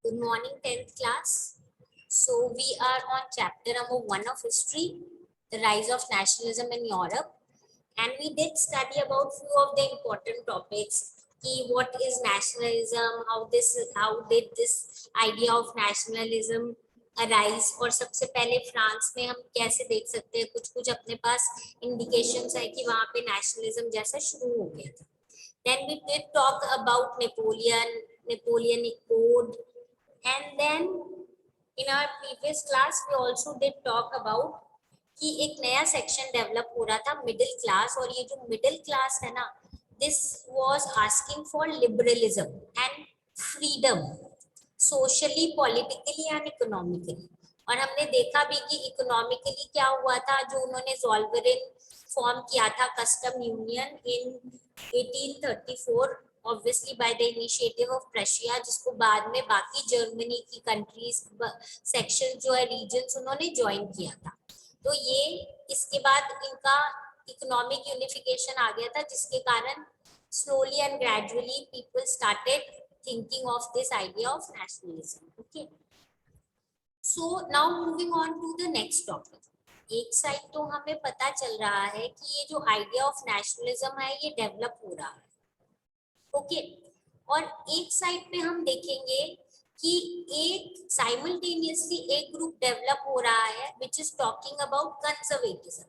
Good morning, 10th class. So, we are on chapter number 1 of history, the rise of nationalism in Europe. And we did study about few of the important topics. What is nationalism? How did this idea of nationalism arise? और सबसे पहले France में हम कैसे देख सकते हैं कुछ कुछ अपने पास indications है कि वहाँ पे nationalism जैसा शुरू हो गया था. Then we did talk about Napoleonic Code. And then in our previous class we also did talk about कि एक नया सेक्शन डेवलप हो रहा था मिडिल क्लास. और ये जो मिडिल क्लास है ना, this was asking for liberalism and freedom socially, politically and economically. और हमने देखा भी कि इकोनॉमिकली क्या हुआ था, जो उन्होंने ज़ोल्वेरिन फॉर्म किया था custom union in 1834 obviously by the initiative of Prussia, जिसको बाद में बाकी जर्मनी की कंट्रीज सेक्शन जो है रीजन्स उन्होंने ज्वाइन किया था. तो ये इसके बाद इनका इकोनॉमिक यूनिफिकेशन आ गया था, जिसके कारण slowly and gradually people started thinking of this idea of nationalism. Okay, so now moving on to the next topic. एक साइड तो हमें पता चल रहा है कि ये जो आइडिया ऑफ नेशनलिज्म है ये डेवलप हो रहा है. ओके, और एक साइड पे हम देखेंगे कि एक साइमल्टेनियसली एक ग्रुप डेवलप हो रहा है which is talking about conservatism.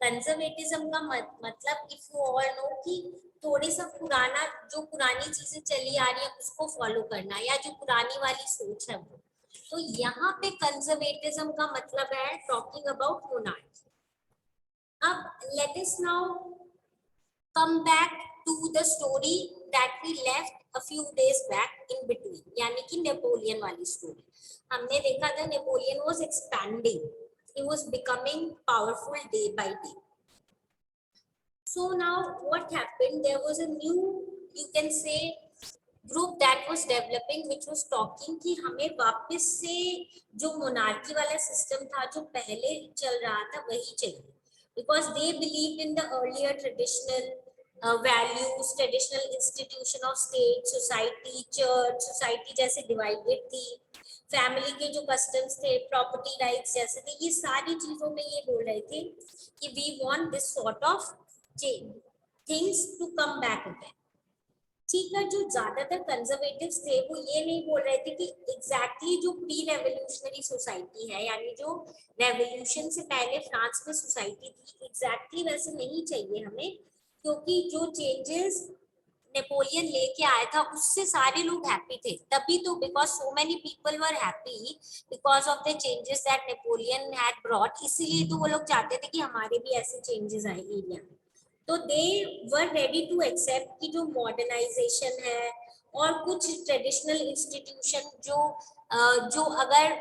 Conservatism का मतलब इफ यू ऑल नो कि थोड़ी सा पुराना, जो पुरानी चीजें चली आ रही है उसको फॉलो करना, या जो पुरानी वाली सोच है वो. तो यहाँ पे कंजर्वेटिज्म का मतलब है टॉकिंग अबाउट मोनार्की. अब let us now come back to the story that we left a few days back in between, यानी कि नेपोलियन वाली स्टोरी. हमने देखा था Napoleon was expanding, he was becoming powerful day by day. So now what happened, there was a new, you can say, group that was developing which was talking कि हमें वापस से जो मोनार्की वाला सिस्टम था जो पहले चल रहा था वही चाहिए, because they believed in the earlier traditional values, traditional institution of state, society, church, society जैसे divided थी, family के जो customs थे, property rights जैसे थे, ये सारी चीजों में ये बोल रहे थे कि we want this sort of things to come back again. ठीक है, जो ज्यादातर कंजर्वेटिव्स थे वो ये नहीं बोल रहे थे कि एग्जैक्टली जो प्री रेवोल्यूशनरी सोसाइटी है, यानी जो रेवोल्यूशन से पहले फ्रांस में सोसाइटी थी, एग्जैक्टली वैसे नहीं चाहिए हमें, क्योंकि जो चेंजेस नेपोलियन लेके आया था उससे सारे लोग हैप्पी थे तभी तो, because so many people were happy because of the changes that Napoleon had brought, इसीलिए तो वो लोग चाहते थे कि हमारे भी ऐसे चेंजेस आए एरिया में. तो दे वर रेडी टू एक्सेप्ट कि जो मॉडर्नाइजेशन है और कुछ ट्रेडिशनल इंस्टीट्यूशन जो अगर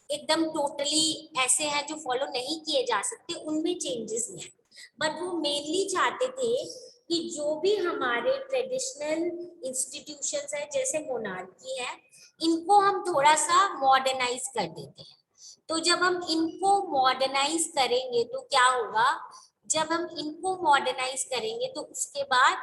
एकदम टोटली ऐसे हैं जो फॉलो नहीं किए जा सकते, उनमें चेंजेस नहीं है. बट वो मेनली चाहते थे कि जो भी हमारे ट्रेडिशनल इंस्टीट्यूशंस है जैसे मोनार्की है, इनको हम थोड़ा सा मॉडर्नाइज कर देते हैं. तो जब हम इनको मॉडर्नाइज करेंगे तो क्या होगा, जब हम इनको मॉडर्नाइज करेंगे तो उसके बाद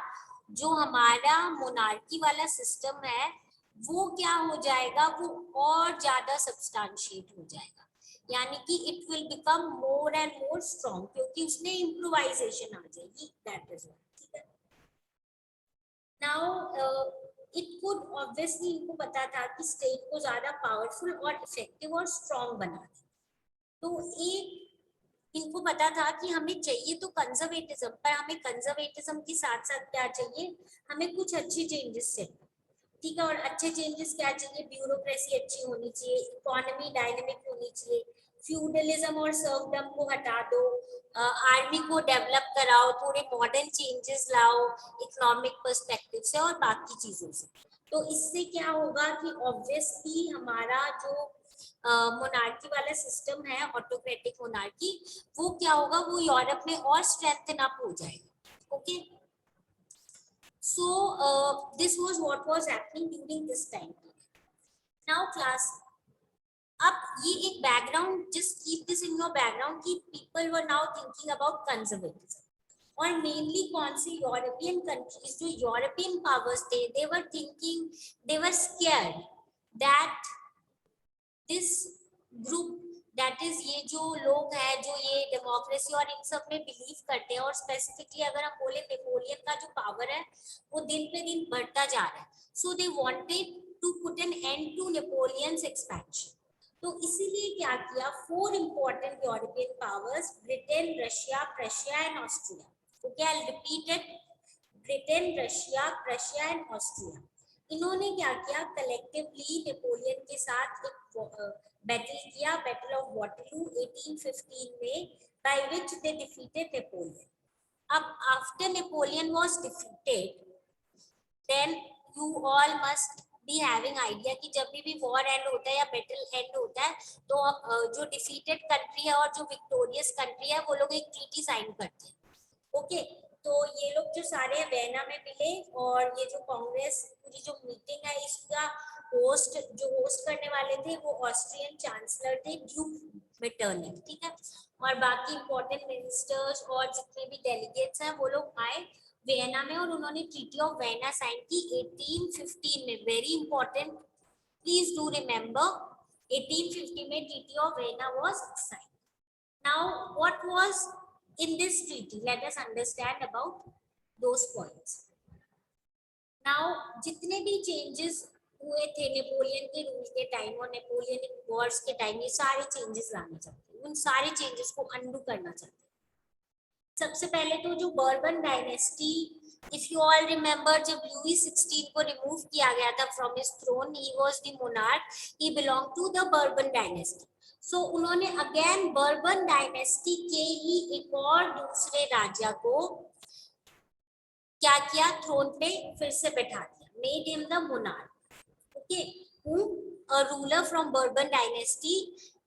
जो हमारा मोनार्की वाला सिस्टम है वो क्या हो जाएगा, वो और ज्यादा सब्सटेंशिएट हो जाएगा, यानी कि it will become more and more strong, क्योंकि उसमें इम्प्रोवाइजेशन आ जाएगी. दैट इज ठीक है. नाउ इट कुड ऑब्वियसली, इनको पता था कि स्टेट को ज्यादा पावरफुल और इफेक्टिव और स्ट्रॉन्ग बना दे. तो एक इनको पता था कि हमें चाहिए तो कंजर्वेटिज्म, पर हमें कंजर्वेटिज्म के साथ साथ क्या चाहिए, हमें कुछ अच्छे चेंजेस चाहिए. ठीक है, और अच्छे चेंजेस क्या चाहिए, ब्यूरोक्रेसी अच्छी होनी चाहिए, इकोनॉमी डायनेमिक होनी चाहिए, फ्यूडलिज्म और सर्वडम को हटा दो, आर्मी को डेवलप कराओ, थोड़े मॉडर्न चेंजेस लाओ इकोनॉमिक पर्सपेक्टिव से और बाकी चीजों से. तो इससे क्या होगा कि ऑब्वियसली हमारा जो मोनार्की वाला सिस्टम है, ऑटोक्रेटिक मोनार्की, वो क्या होगा, वो यूरोप में और स्ट्रेंथन अप हो जाएगा. Okay, so this was what was happening during this time. Now class, अब ये एक background, just keep this in your background कि people were now thinking about conservatism. और मेनली कौन से यूरोपियन कंट्रीज, जो यूरोपियन पावर्स थे, they were thinking, they were scared that this group, that is ये जो लोग हैं जो ये डेमोक्रेसी और इन सब में बिलीव करते हैं, और स्पेसिफिकली अगर हम बोले नेपोलियन का जो पावर है वो दिन पे दिन बढ़ता जा रहा है, so they wanted to put an end to Napoleon's expansion. तो इसीलिए क्या किया, 4 important European powers, Britain, Russia, Prussia and Austria, okay I will repeat it, Britain, Russia, Prussia and Austria, इन्होंने क्या किया, कलेक्टिवली नेपोलियन के साथ एक बैटल किया, बैटल ऑफ वाटरलू 1815 में, by which they defeated Napoleon. अब after Napoleon was defeated, then you all must be having idea कि जब भी वॉर एंड होता है या बैटल एंड होता है तो जो डिफीटेड कंट्री है और जो विक्टोरियस कंट्री है वो लोग एक ट्रीटी साइन करते हैं, ओके। तो ये लोग जो सारे वेना में मिले, और ये जो कांग्रेस पूरी जो मीटिंग है इसका होस्ट करने वाले थे वो ऑस्ट्रियन चांसलर थे, ड्यूक मेटरनिक, ठीक है। और बाकी इंपॉर्टेंट मिनिस्टर्स और जितने भी डेलीगेट्स हैं वो लोग आए वियना में, और उन्होंने ट्रीटी ऑफ वियना साइन की 1815 में। Very important, please do remember, 1850 में treaty of Vienna was sign. Now what was in this treaty, let us understand about those points. Now जितने भी changes हुए थे नेपोलियन के रूल के टाइम और नेपोलियनिक वॉर्स के टाइम, ये सारे चेंजेस लाना चाहते हैं, उन सारे चेंजेस को अंडू करना चाहते हैं। सबसे पहले तो जो Bourbon dynasty, if you all remember, जब लुई 16 को रिमूव किया गया था from his throne, he was the monarch, he belong to the Bourbon dynasty. So उन्होंने अगेन बर्बन डायनेस्टी के ही एक और दूसरे राजा को क्या किया, थ्रोन पे फिर से बैठा दिया, made him the monarch, okay, who a ruler from bourbon dynasty,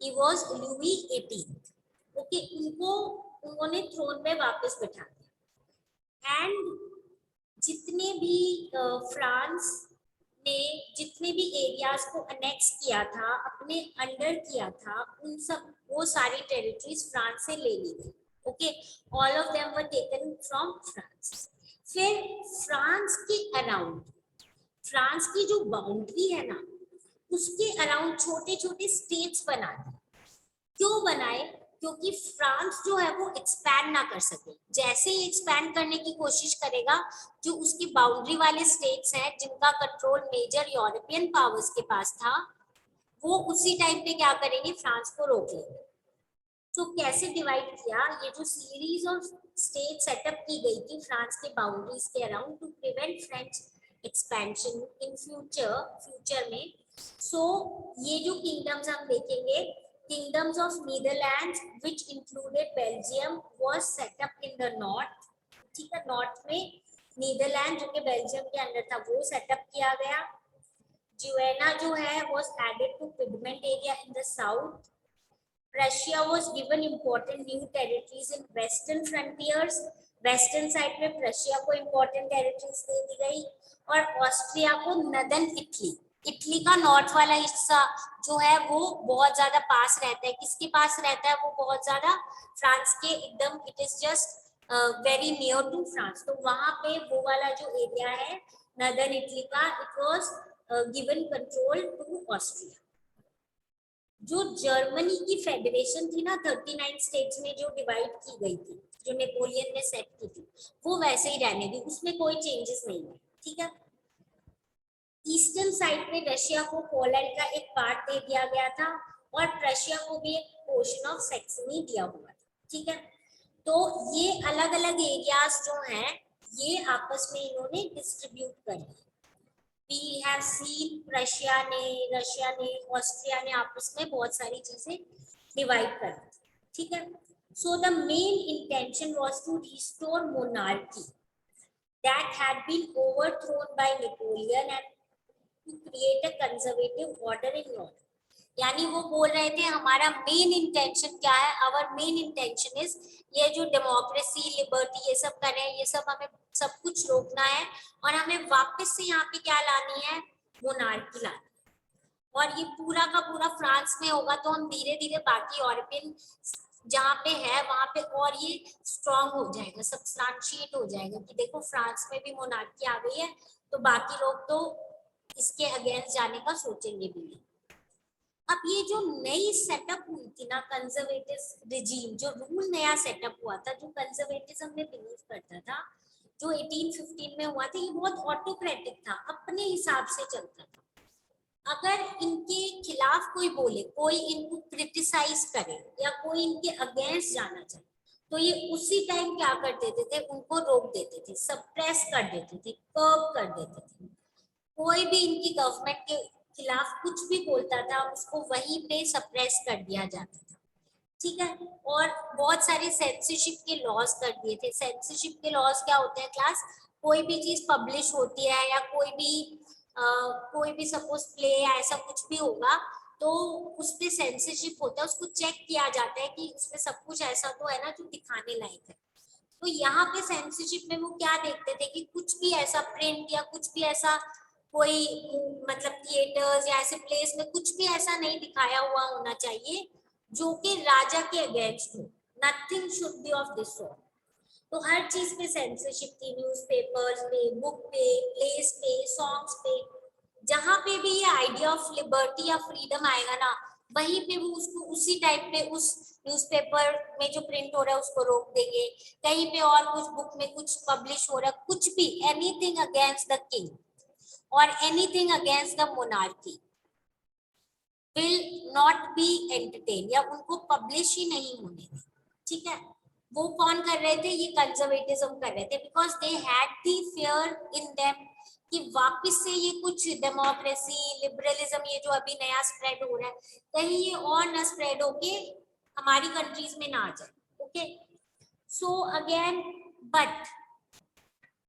he was Louis 18, okay, उनको उन्होंने थ्रोन पे वापस बैठा दिया। एंड जितने भी फ्रांस ने जितने भी एरियाज को अनेक्स किया था, अपने अंडर किया था, उन सब वो सारी टेरिटरीज फ्रांस से ले ली गई, okay, all of them were taken from France. फिर फ्रांस के अराउंड, फ्रांस की जो बाउंड्री है ना, उसके अराउंड छोटे छोटे स्टेट्स बना दिए। क्यों बनाए, क्योंकि फ्रांस जो है वो एक्सपैंड ना कर सके, जैसे ही एक्सपैंड करने की कोशिश करेगा, जो उसकी बाउंड्री वाले स्टेट्स हैं जिनका कंट्रोल मेजर यूरोपियन पावर्स के पास था, वो उसी टाइम पे क्या करेंगे, फ्रांस को रोक लेंगे। तो कैसे डिवाइड किया, ये जो सीरीज ऑफ स्टेट सेटअप की गई थी फ्रांस के बाउंड्रीज के around two prevent French expansion in future में। सो ये जो किंगडम्स हम देखेंगे, kingdoms of Netherlands which included Belgium was set up in the north, ठीक है, नॉर्थ में नीदरलैंड जो कि बेल्जियम के अंदर था वो सेटअप किया गया। Guiana जो है was added to Piedmont area in the south. Prussia was given important new territories in western frontiers, western side में प्रशिया को इंपॉर्टेंट टेरिटरीज दे दी गई, और ऑस्ट्रिया को नदर्न इटली, इटली का नॉर्थ वाला हिस्सा जो है वो बहुत ज्यादा पास रहता है, किसके पास रहता है, वो बहुत ज्यादा फ्रांस के एकदम, it is just very near to France, तो वहां पे वो वाला जो एरिया है नदर्न इटली का, it was given control to Austria. जो जर्मनी की फेडरेशन थी ना 39 स्टेट्स में जो डिवाइड की गई थी, जो नेपोलियन ने सेट की थी, वो वैसे ही रहने दी, उसमें कोई चेंजेस नहीं है, ठीक है। ईस्टर्न साइड में रशिया को पोलैंड का एक पार्ट दे दिया गया था, और प्रशिया को भी एक पोर्शन ऑफ सैक्सनी दिया हुआ था, ठीक है। तो ये अलग अलग एरियाज जो हैं ये आपस में इन्होंने डिस्ट्रीब्यूट कर दिए। We have seen रशिया ने ऑस्ट्रिया ने आपस में बहुत सारी चीजें डिवाइड कर दी, ठीक है। So the main intention was to restore monarchy that had been overthrown by Napoleon and to create a conservative order in Europe. यानी वो बोल रहे थे हमारा मेन इंटेंशन क्या है, आवर मेन इंटेंशन इज ये जो डेमोक्रेसी लिबर्टी ये सब कर रहे हैं, ये सब हमें सब कुछ रोकना है, और हमें वापस से यहाँ पे क्या लानी है, मोनार्की लानी, और ये पूरा का पूरा फ्रांस में होगा, तो हम धीरे धीरे बाकी यूरोपियन जहाँ पे है वहां पे और ये स्ट्रॉन्ग हो जाएगा, सब्सटेंशिएट हो जाएगा कि देखो फ्रांस में भी मोनार्की आ गई है, तो बाकी लोग तो इसके अगेंस्ट जाने का सोचेंगे भी नहीं। अब ये जो नई सेटअप हुई थी ना कंजर्वेटिव रिजीम, जो रूल नया सेटअप हुआ था, जो कंजर्वेटिज्म में बिलीव करता था, जो 1815 में हुआ था, ये बहुत ऑटोक्रेटिक था, अपने हिसाब से चलता था। अगर इनके खिलाफ कोई बोले, कोई इनको क्रिटिसाइज करे या कोई इनके अगेंस्ट जाना चाहे, तो ये उसी टाइम क्या कर देते थे, उनको रोक देते थे, सप्रेस कर देते थे, कर्ब कर देते थे। कोई भी इनकी गवर्नमेंट के खिलाफ कुछ भी बोलता था, उसको वहीं पे सप्रेस कर दिया जाता था। ठीक है। और बहुत सारे सेंसरशिप के लॉज कर दिए थे। सेंसरशिप के लॉज क्या होते हैं क्लास, कोई भी चीज पब्लिश होती है या कोई भी सपोज प्ले या ऐसा कुछ भी होगा, तो उस पे सेंसरशिप होता है, उसको चेक किया जाता है कि उसमें सब कुछ ऐसा तो है ना जो दिखाने लायक है। तो यहाँ पे सेंसरशिप में वो क्या देखते थे कि कुछ भी ऐसा प्रिंट या कुछ भी ऐसा कोई मतलब थिएटर्स या ऐसे प्लेस में कुछ भी ऐसा नहीं दिखाया हुआ होना चाहिए जो कि राजा के अगेंस्ट हो। Nothing should be of this sort. तो हर चीज पे सेंसरशिप थी, न्यूज़पेपर्स पे, बुक पे, प्लेस पे, सॉन्ग्स पे। जहां पे भी ये आइडिया ऑफ लिबर्टी या फ्रीडम आएगा ना, वहीं पे वो उसको उसी टाइप पे उस न्यूज़पेपर में जो प्रिंट हो रहा है उसको रोक देंगे। कहीं पे और कुछ बुक में कुछ पब्लिश हो रहा है, कुछ भी एनीथिंग अगेंस्ट द किंग और anything against the monarchy will not be entertain, या उनको पब्लिश ही नहीं होने दें। ठीक है। वो कौन कर रहे थे, ये कंजर्वेटिज्म कर रहे थे, because they had the fear in them कि वापस से ये कुछ डेमोक्रेसी लिबरलिज्म ये जो अभी नया स्प्रेड हो रहा है, कहीं ये और ना स्प्रेड होके हमारी कंट्रीज में ना आ जाए। ओके। सो अगेन, बट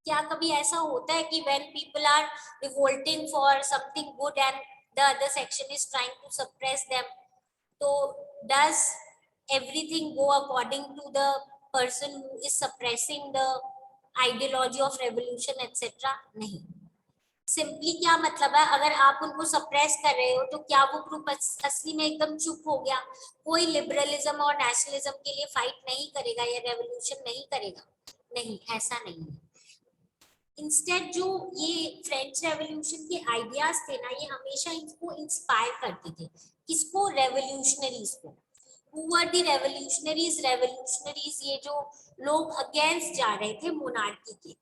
क्या कभी ऐसा होता है कि when people are revolting for something good and the other section is trying to suppress them, तो does everything go according to the person who is suppressing the ideology of revolution etc? नहीं। Simply क्या मतलब है, अगर आप उनको suppress कर रहे हो तो क्या वो ग्रुप असली में एकदम चुप हो गया, कोई लिबरलिज्म और नेशनलिज्म के लिए फाइट नहीं करेगा या रेवोल्यूशन नहीं करेगा? नहीं, ऐसा नहीं है। इंस्टेड जो ये फ्रेंच रेवोल्यूशन के आइडियाज थे ना, ये हमेशा इनको इंस्पायर करते थे। किसको? रेवोल्यूशनरीज को। Who were the revolutionaries? Revolutionaries ये जो लोग अगेंस्ट जा रहे थे मोनार्की के।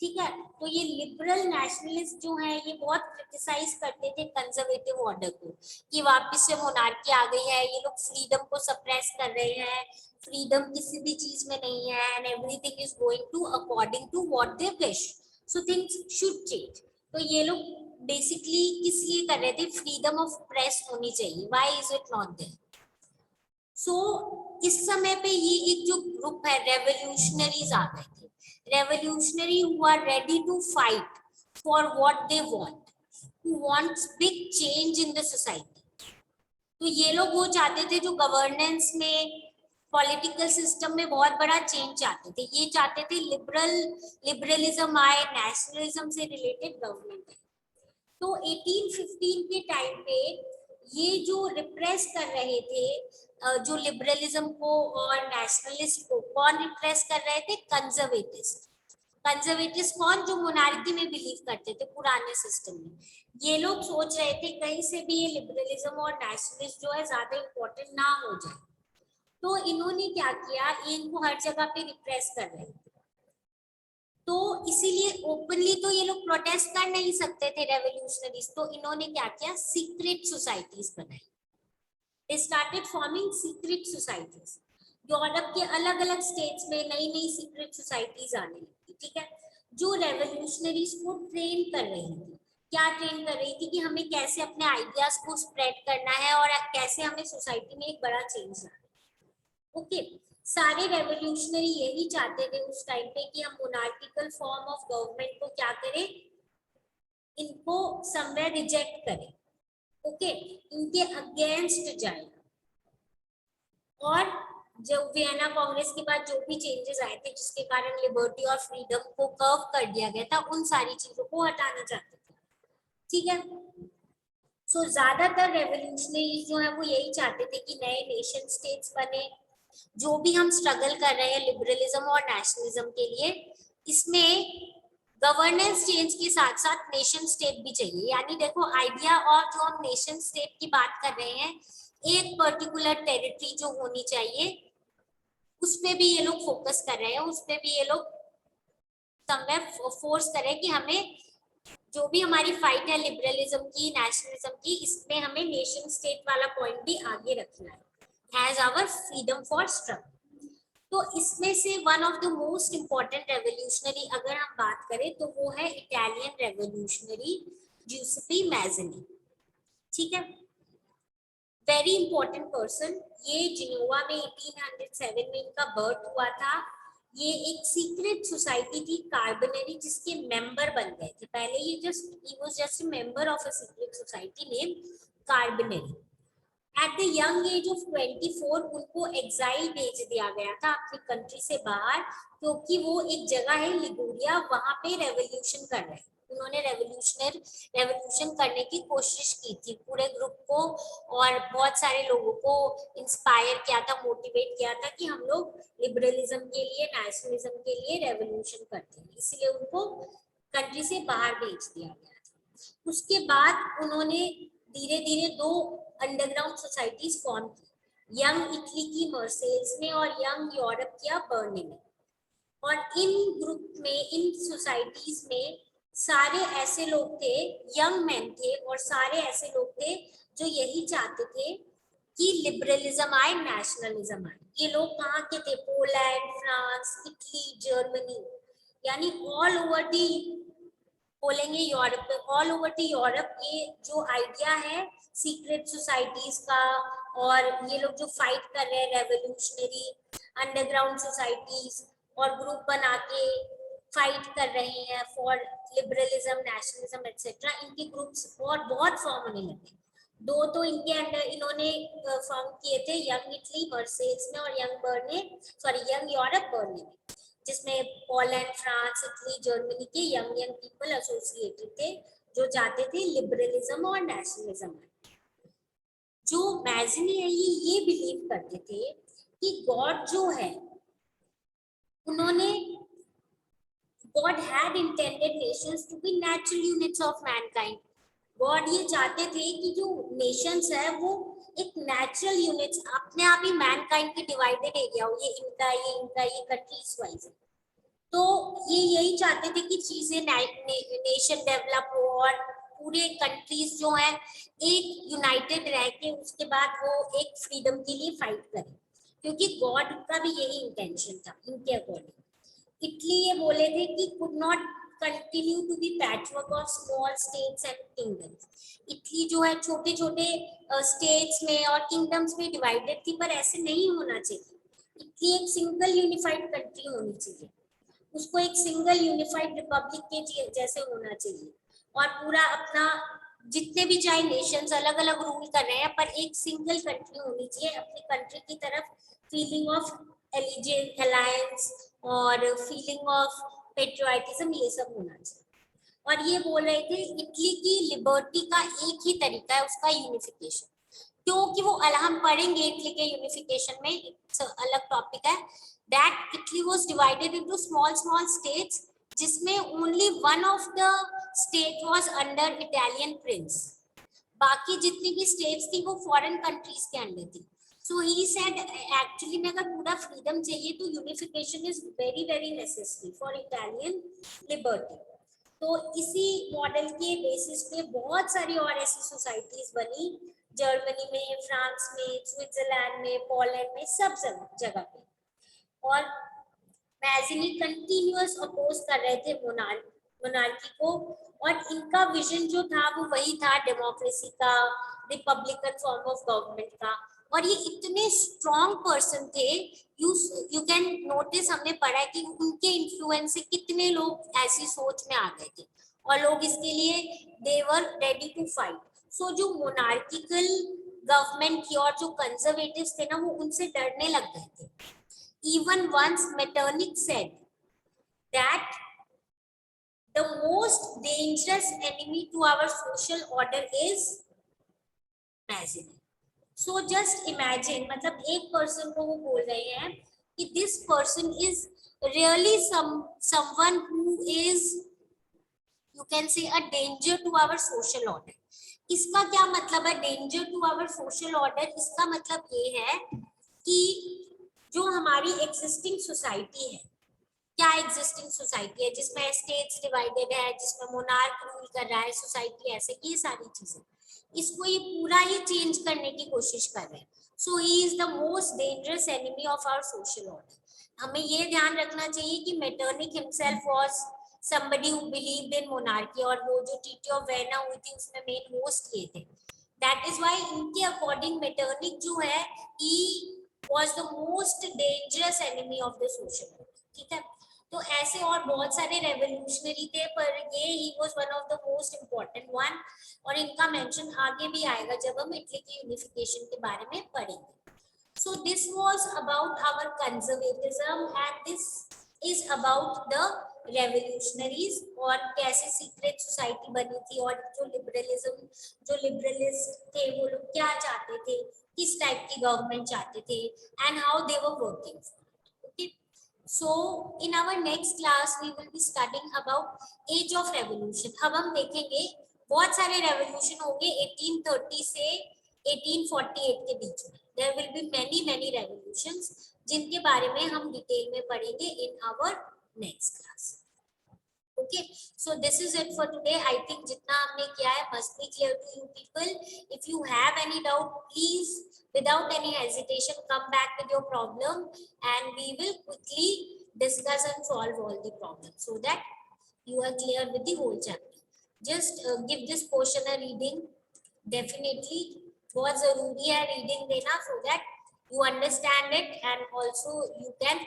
ठीक है। तो ये लिबरल नेशनलिस्ट जो है ये बहुत क्रिटिसाइज करते थे कंजर्वेटिव ऑर्डर को, कि वापस से मोनार्की आ गई है, ये लोग फ्रीडम को सप्रेस कर रहे हैं, फ्रीडम किसी भी चीज में नहीं है, and everything is going to according to what they wish, so things should change. तो ये लोग बेसिकली किस लिए कर रहे थे, फ्रीडम ऑफ प्रेस होनी चाहिए, why is it not there? So इस समय पे ये एक जो ग्रुप है रेवोल्यूशनरीज आ गए थे, revolutionary who are ready to fight for what they want, who wants big change in the society. तो ये लोग वो चाहते थे जो गवर्नेंस में, पॉलिटिकल सिस्टम में बहुत बड़ा चेंज चाहते थे। ये चाहते थे लिबरलिज्म आए, नेशनलिज्म से रिलेटेड गवर्नमेंट है। तो 1815 के टाइम पे ये जो रिप्रेस कर रहे थे जो लिबरलिज्म को और नेशनलिस्ट को, कौन रिप्रेस कर रहे थे? कंजर्वेटिस्ट। कंजर्वेटिस्ट कौन? जो मोनार्की में बिलीव करते थे पुराने सिस्टम में। ये लोग सोच रहे थे कहीं से भी ये लिबरलिज्म और नेशनलिस्ट जो है ज्यादा इंपॉर्टेंट ना हो जाए। तो इन्होंने क्या किया, इनको हर जगह पे रिप्रेस कर रहे थे। तो इसीलिए ओपनली तो ये लोग प्रोटेस्ट कर नहीं सकते थे रेवोल्यूशनरीज, तो इन्होंने क्या किया, सीक्रेट सोसाइटीज बनाई। They started forming secret societies. Europe के अलग अलग स्टेट्स में नई नई सीक्रेट सोसाइटीज आने लगी। ठीक है। जो रेवोल्यूशनरीज को ट्रेन कर रही थी, क्या ट्रेन कर रही थी कि हमें कैसे अपने आइडियाज को स्प्रेड करना है और कैसे हमें सोसाइटी में एक बड़ा चेंज लाना है। ओके। सारे रेवोल्यूशनरी यही चाहते थे उस टाइम पे कि हम मोनार्किकल फॉर्म ऑफ गवर्नमेंट को क्या करें, इनको समवेयर रिजेक्ट करें। ओके। इनके अगेंस्ट जाए। और जब वियना कांग्रेस के बाद जो भी चेंजेस आए थे जिसके कारण लिबर्टी और फ्रीडम को कर्व कर दिया गया था, उन सारी चीजों को हटाना चाहते थे। ठीक है। सो ज्यादातर रेवोल्यूशनरी जो है वो यही चाहते थे कि नए नेशन स्टेट्स बने। जो भी हम स्ट्रगल कर रहे हैं लिबरलिज्म और नेशनलिज्म के लिए, इसमें गवर्नेंस चेंज के साथ साथ नेशन स्टेट भी चाहिए, यानी देखो आइडिया और जो हम नेशन स्टेट की बात कर रहे हैं, एक पर्टिकुलर टेरिटरी जो होनी चाहिए उस पे भी ये लोग फोकस कर रहे हैं, उस पे भी ये लोग समवेयर फोर्स कर रहे हैं कि हमें जो भी हमारी फाइट है लिबरलिज्म की, नेशनलिज्म की, इसमें हमें नेशन स्टेट वाला पॉइंट भी आगे रखना है as our freedom for struggle. तो इसमें से one of the most important revolutionary अगर हम बात करें तो वो है इटालियन रेवोल्यूशनरी ज्यूसेपी मैज़नी। ठीक है, वेरी इंपॉर्टेंट पर्सन, ये जिनोवा में 1807 में इनका बर्थ हुआ था। ये एक सीक्रेट सोसाइटी थी कार्बनरी जिसके मेंबर बन गए थे, पहले ये he was just a member of a secret society name Carbonari. At the young age of 24 उनको एग्जाइल भेज दिया गया था अपनी कंट्री से बाहर, क्योंकि वो एक जगह है लिगुरिया, वहां पे रेवोल्यूशन कर रहे हैं। उन्होंने रेवोल्यूशन करने की कोशिश की थी, पूरे ग्रुप को और बहुत सारे लोगों को इंस्पायर किया था, मोटिवेट किया था कि हम लोग लिबरलिज्म के लिए, नेशनलिज्म के लिए रेवोल्यूशन करते हैं, इसलिए उनको कंट्री से बाहर भेज दिया गया था। उसके बाद उन्होंने धीरे धीरे दो अंडरग्राउंड सोसाइटीज फॉर्म की, यंग इटली की मर्सेल्स में और यंग यूरोप की बर्ने में। और इन ग्रुप में, इन सोसाइटीज में सारे ऐसे लोग थे, यंग मैन थे और सारे ऐसे लोग थे जो यही चाहते थे कि लिबरलिज्म आए, नेशनलिज्म आए। ये लोग कहाँ के थे? पोलैंड, फ्रांस, इटली, जर्मनी, यानी ऑल ओवर दी, बोलेंगे Europe, all over the Europe. ये जो आइडिया है सीक्रेट सोसाइटीज का, और ये लोग जो फाइट कर रहे हैं रेवोल्यूशनरी अंडरग्राउंड सोसाइटीज और ग्रुप बना के फाइट कर रहे हैं फॉर लिबरलिज्म, नेशनलिज्म एक्सेट्रा, इनके ग्रुप्स और बहुत फॉर्म होने लगे। दो तो इनके अंडर इन्होंने फॉर्म किए थे, यंग इटली मर्सेल्स में और young Berne, sorry young Europe Berne में, जिसमें पोलैंड, फ्रांस, इटली, जर्मनी के यंग यंग पीपल एसोसिएटेड थे जो चाहते थे लिबरलिज्म और नेशनलिज्म। जो मैज़नी है ये बिलीव करते थे कि गॉड जो है, उन्होंने God had intended nations to be natural units of mankind. God ये चाहते थे कि जो नेशंस है वो एक नेचुरल यूनिट्स, अपने आप ही मैनकाइंड की डिवाइडेड एरिया हो, ये इनका, ये इनका, ये कंट्रीज वाइज। तो ये यही चाहते थे कि चीजें नेशन डेवलप हो और पूरे कंट्रीज जो है एक यूनाइटेड रह के उसके बाद वो एक फ्रीडम के लिए फाइट करें, क्योंकि गॉड का भी यही इंटेंशन था इनके अकॉर्डिंग। इटली ये बोले थे कि could not continue to be patchwork of small states and kingdoms. Italy जो है छोटे छोटे स्टेट्स में और किंगडम्स में डिवाइडेड थी, पर ऐसे नहीं होना चाहिए। इटली एक सिंगल यूनिफाइड कंट्री होनी चाहिए, उसको एक सिंगल यूनिफाइड रिपब्लिक के जैसे होना चाहिए, और पूरा अपना जितने भी चाहे नेशंस अलग अलग रूल कर रहे हैं, पर एक सिंगल कंट्री होनी चाहिए, अपनी कंट्री की तरफ फीलिंग ऑफ एलिजेंस, अलायंस और फीलिंग ऑफ पेट्रियोटिज्म, ये सब होना चाहिए। और ये बोल रहे थे इटली की लिबर्टी का एक ही तरीका है, उसका यूनिफिकेशन, क्योंकि वो हम पढ़ेंगे इटली के यूनिफिकेशन में, अलग टॉपिक है, that Italy was divided into small small states, जिसमें only one of the state was under Italian prince, बाकी जितनी भी स्टेट्स थी वो फॉरेन कंट्रीज के अंडर थी। सो ही सेड एक्चुअली में अगर पूरा फ्रीडम चाहिए तो unification is very very necessary for Italian liberty. तो इसी मॉडल के बेसिस पे बहुत सारी और ऐसी सोसाइटीज बनी, जर्मनी में, फ्रांस में, स्विट्जरलैंड में, पोलैंड में, सब जगह पे। और मैज़नी कंटिन्यूअस अपोज कर रहे थे मोनार्की को, और इनका विजन जो था वो वही था डेमोक्रेसी का, रिपब्लिकन फॉर्म ऑफ गवर्नमेंट का। और ये इतने स्ट्रॉन्ग पर्सन थे, यू कैन नोटिस, हमने पढ़ा है कि उनके इन्फ्लुएंस से कितने लोग ऐसी सोच में आ गए थे और लोग इसके लिए दे वर रेडी टू फाइट। सो जो मोनार्किकल गवर्नमेंट की और जो कंजर्वेटिव्स थे ना, वो उनसे डरने लग गए थे। Even once Metternich said that the most dangerous enemy to our social order is Mazzini. So just imagine, मतलब एक person को वो बोल रहे हैं कि this person is really someone who is you can say a danger to our social order. इसका क्या मतलब है danger to our social order? इसका मतलब ये है कि जो हमारी existing society है, क्या एग्जिस्टिंग सोसाइटी है जिसमें स्टेट्स डिवाइडेड है, जिसमें मोनार्क रूल कर रहा है, सोसाइटी ऐसे, ये सारी चीजें, इसको ये पूरा ही चेंज करने की कोशिश कर रहे हैं. So he is the most dangerous enemy of our social order. हमें ये ध्यान रखना चाहिए कि Metternich himself was somebody who believed in monarchy, और वो जो ट्रीटी ऑफ वेना हुई थी उसमें मेन होस्ट ये थे. दैट इज व्हाई इनके अकॉर्डिंग मेटरनिक जो है ही was the most dangerous enemy of the social order. ठीक है, तो ऐसे और बहुत सारे रेवोल्यूशनरी थे, पर ये he was one of the most important one, और इनका मेंशन आगे भी आएगा जब हम इटली की यूनिफिकेशन के बारे में पढ़ेंगे. So this was about our conservatism and this is about the revolutionaries, और कैसे सीक्रेट सोसाइटी बनी थी, और जो लिबरलिस्ट थे वो लोग क्या चाहते थे, किस टाइप की गवर्नमेंट चाहते थे, and how they were working. Okay. So in our next class we will be studying about age of revolution. अब हम देखेंगे बहुत सारे रेवोल्यूशन होंगे 1830 से 1848 के बीच में. There will be many revolutions जिनके बारे में हम डिटेल में पढ़ेंगे in our next class. Okay, so this is it for today. I think जितना हमने किया है must be clear to you people. If you have any doubt, please without any hesitation come back with your problem and we will quickly discuss and solve all the problems so that you are clear with the whole chapter. Just give this portion a reading. Definitely बहुत जरूरी है reading देना so that you understand it and also you can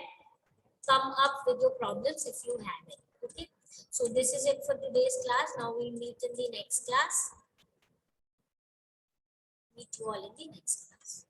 come up with your problems if you have it. Okay. So this is it for today's class. Now we'll meet in the next class. Meet you all in the next class.